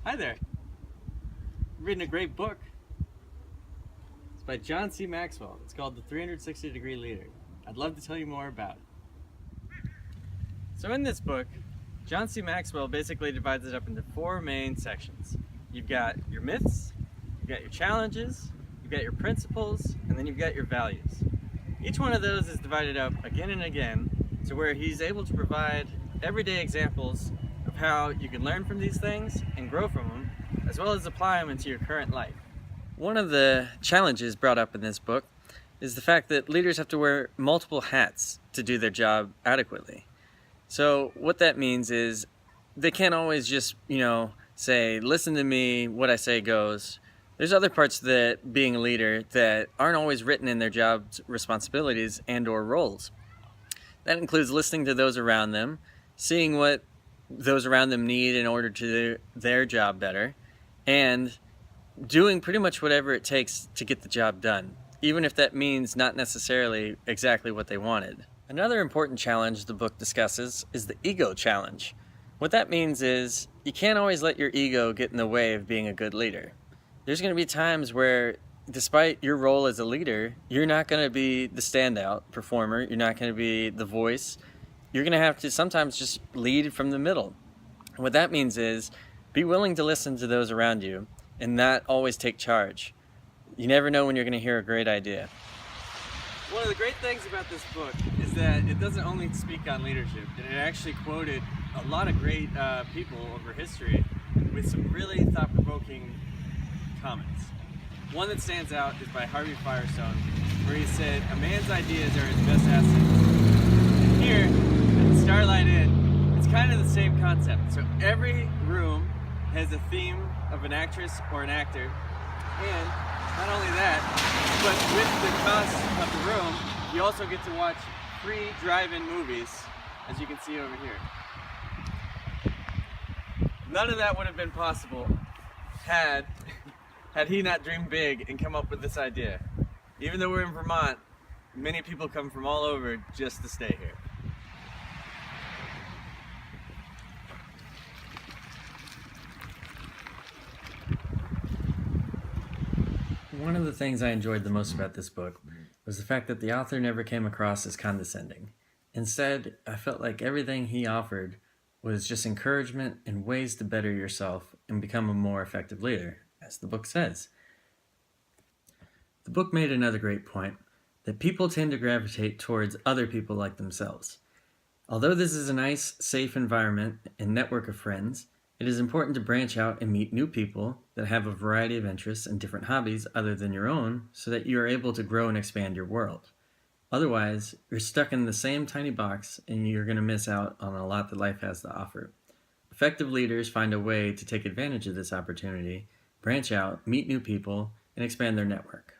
Hi there. I'm reading a great book. It's by John C. Maxwell. It's called The 360 Degree Leader. I'd love to tell you more about it. So in this book, John C. Maxwell basically divides it up into four main sections. You've got your myths, you've got your challenges, you've got your principles, and then you've got your values. Each one of those is divided up again and again to where he's able to provide everyday examples of how you can learn from these things and grow from them, as well as apply them into your current life. One of the challenges brought up in this book is the fact that leaders have to wear multiple hats to do their job adequately. So what that means is they can't always just, say, listen to me, what I say goes. There's other parts that being a leader that aren't always written in their job's responsibilities and or roles. That includes listening to those around them, seeing what those around them need in order to do their job better, and doing pretty much whatever it takes to get the job done, even if that means not necessarily exactly what they wanted. Another important challenge the book discusses is the ego challenge. What that means is you can't always let your ego get in the way of being a good leader. There's going to be times where, despite your role as a leader, you're not going to be the standout performer, you're not going to be the voice. You're going to have to sometimes just lead from the middle. What that means is be willing to listen to those around you and not always take charge. You never know when you're going to hear a great idea. One of the great things about this book is that it doesn't only speak on leadership, and it actually quoted a lot of great people over history with some really thought-provoking comments. One that stands out is by Harvey Firestone, where he said, "A man's ideas are his best asset." And here, at the Starlight Inn, it's kind of the same concept. So every room has a theme of an actress or an actor, and not only that, but with the cost of the room, you also get to watch free drive-in movies, as you can see over here. None of that would have been possible had he not dreamed big and come up with this idea. Even though we're in Vermont, many people come from all over just to stay here. One of the things I enjoyed the most about this book was the fact that the author never came across as condescending. Instead, I felt like everything he offered was just encouragement and ways to better yourself and become a more effective leader, as the book says. The book made another great point, that people tend to gravitate towards other people like themselves. Although this is a nice, safe environment and network of friends, it is important to branch out and meet new people that have a variety of interests and different hobbies other than your own so that you are able to grow and expand your world. Otherwise, you're stuck in the same tiny box and you're going to miss out on a lot that life has to offer. Effective leaders find a way to take advantage of this opportunity, branch out, meet new people, and expand their network.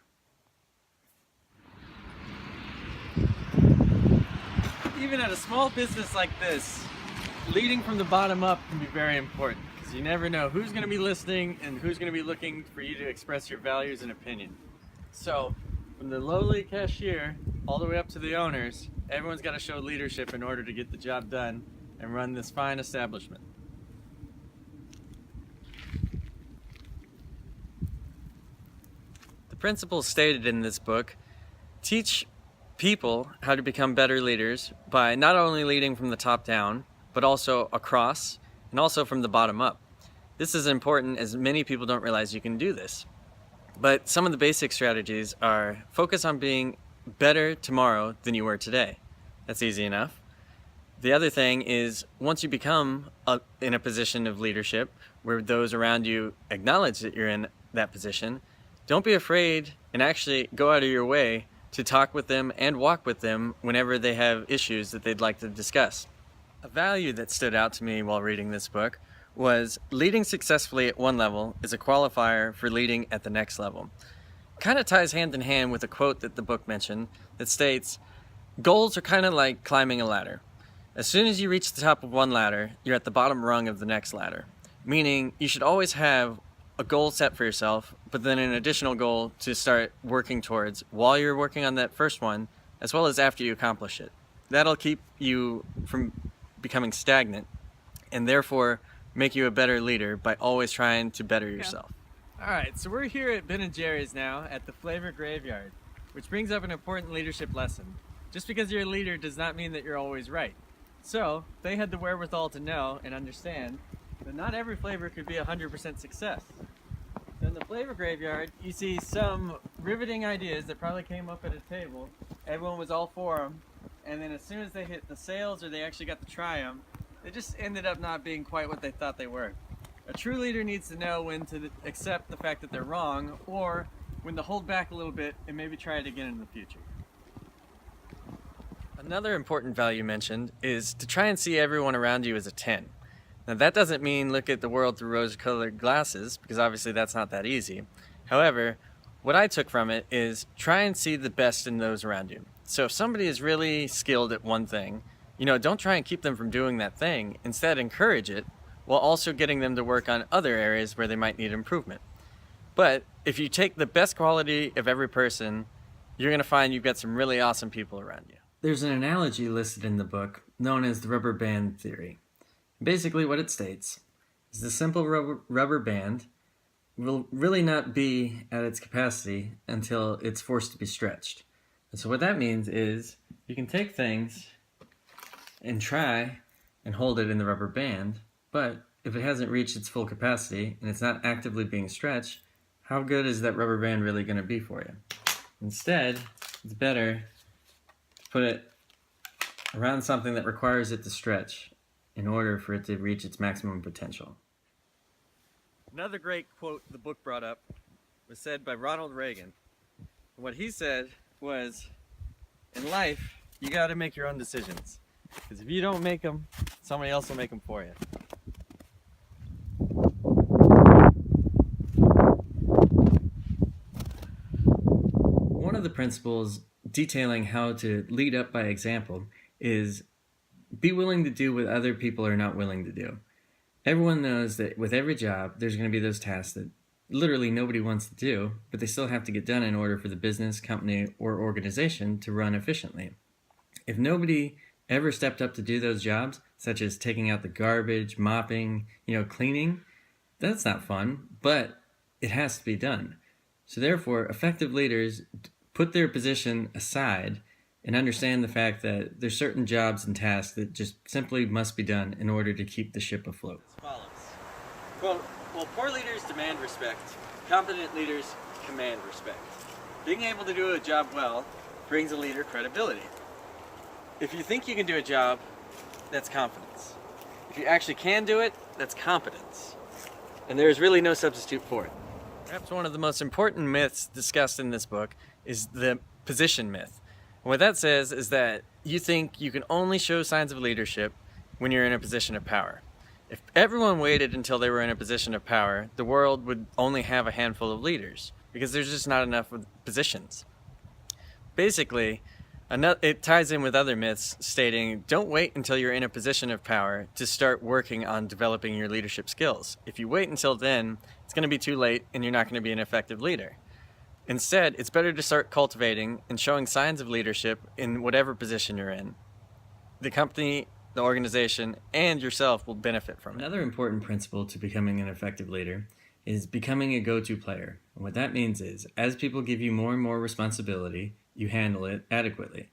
Even at a small business like this, leading from the bottom up can be very important because you never know who's going to be listening and who's going to be looking for you to express your values and opinion. So, from the lowly cashier all the way up to the owners, everyone's got to show leadership in order to get the job done and run this fine establishment. The principles stated in this book teach people how to become better leaders by not only leading from the top down, but also across and also from the bottom up. This is important as many people don't realize you can do this. But some of the basic strategies are focus on being better tomorrow than you were today. That's easy enough. The other thing is once you become in a position of leadership where those around you acknowledge that you're in that position, don't be afraid and actually go out of your way to talk with them and walk with them whenever they have issues that they'd like to discuss. A value that stood out to me while reading this book was leading successfully at one level is a qualifier for leading at the next level. Kind of ties hand in hand with a quote that the book mentioned that states, "Goals are kind of like climbing a ladder. As soon as you reach the top of one ladder, you're at the bottom rung of the next ladder." Meaning you should always have a goal set for yourself, but then an additional goal to start working towards while you're working on that first one, as well as after you accomplish it. That'll keep you from becoming stagnant and therefore make you a better leader by always trying to better yourself. Alright, so we're here at Ben & Jerry's now at the Flavor Graveyard, which brings up an important leadership lesson. Just because you're a leader does not mean that you're always right. So, they had the wherewithal to know and understand that not every flavor could be 100% success. So in the Flavor Graveyard, you see some riveting ideas that probably came up at a table. Everyone was all for them, and then as soon as they hit the sales or they actually got to try them, they just ended up not being quite what they thought they were. A true leader needs to know when to accept the fact that they're wrong, or when to hold back a little bit and maybe try it again in the future. Another important value mentioned is to try and see everyone around you as a 10. Now that doesn't mean look at the world through rose-colored glasses, because obviously that's not that easy. However, what I took from it is try and see the best in those around you. So if somebody is really skilled at one thing, don't try and keep them from doing that thing. Instead, encourage it, while also getting them to work on other areas where they might need improvement. But if you take the best quality of every person, you're going to find you've got some really awesome people around you. There's an analogy listed in the book known as the rubber band theory. Basically what it states is the simple rubber band will really not be at its capacity until it's forced to be stretched. And so what that means is you can take things and try and hold it in the rubber band, but if it hasn't reached its full capacity and it's not actively being stretched, how good is that rubber band really going to be for you? Instead, it's better to put it around something that requires it to stretch in order for it to reach its maximum potential. Another great quote the book brought up was said by Ronald Reagan. What he said was, in life, you got to make your own decisions. Because if you don't make them, somebody else will make them for you. One of the principles detailing how to lead up by example is be willing to do what other people are not willing to do. Everyone knows that with every job, there's going to be those tasks that literally nobody wants to do, but they still have to get done in order for the business, company, or organization to run efficiently. If nobody ever stepped up to do those jobs, such as taking out the garbage, mopping, cleaning, that's not fun, but it has to be done. So therefore, effective leaders put their position aside and understand the fact that there's certain jobs and tasks that just simply must be done in order to keep the ship afloat. As follows. Quote, "While poor leaders demand respect, competent leaders command respect. Being able to do a job well brings a leader credibility. If you think you can do a job, that's confidence. If you actually can do it, that's competence. And there is really no substitute for it." Perhaps one of the most important myths discussed in this book is the position myth. And what that says is that you think you can only show signs of leadership when you're in a position of power. If everyone waited until they were in a position of power, the world would only have a handful of leaders because there's just not enough positions. Basically, it ties in with other myths stating, don't wait until you're in a position of power to start working on developing your leadership skills. If you wait until then, it's going to be too late and you're not going to be an effective leader. Instead, it's better to start cultivating and showing signs of leadership in whatever position you're in. The company, the organization, and yourself will benefit from it. Another important principle to becoming an effective leader is becoming a go-to player. And what that means is, as people give you more and more responsibility, you handle it adequately.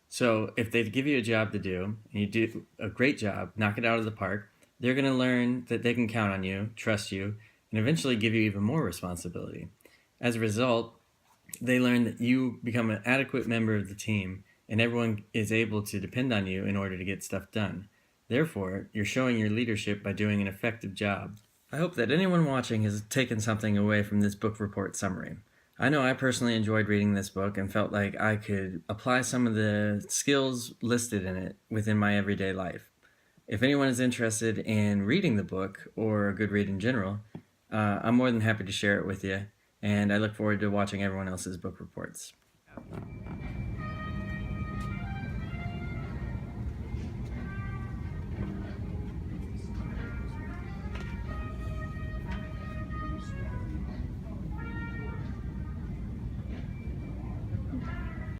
So if they give you a job to do, and you do a great job, knock it out of the park, they're going to learn that they can count on you, trust you, and eventually give you even more responsibility. As a result, they learn that you become an adequate member of the team, and everyone is able to depend on you in order to get stuff done. Therefore, you're showing your leadership by doing an effective job. I hope that anyone watching has taken something away from this book report summary. I know I personally enjoyed reading this book and felt like I could apply some of the skills listed in it within my everyday life. If anyone is interested in reading the book, or a good read in general, I'm more than happy to share it with you, and I look forward to watching everyone else's book reports.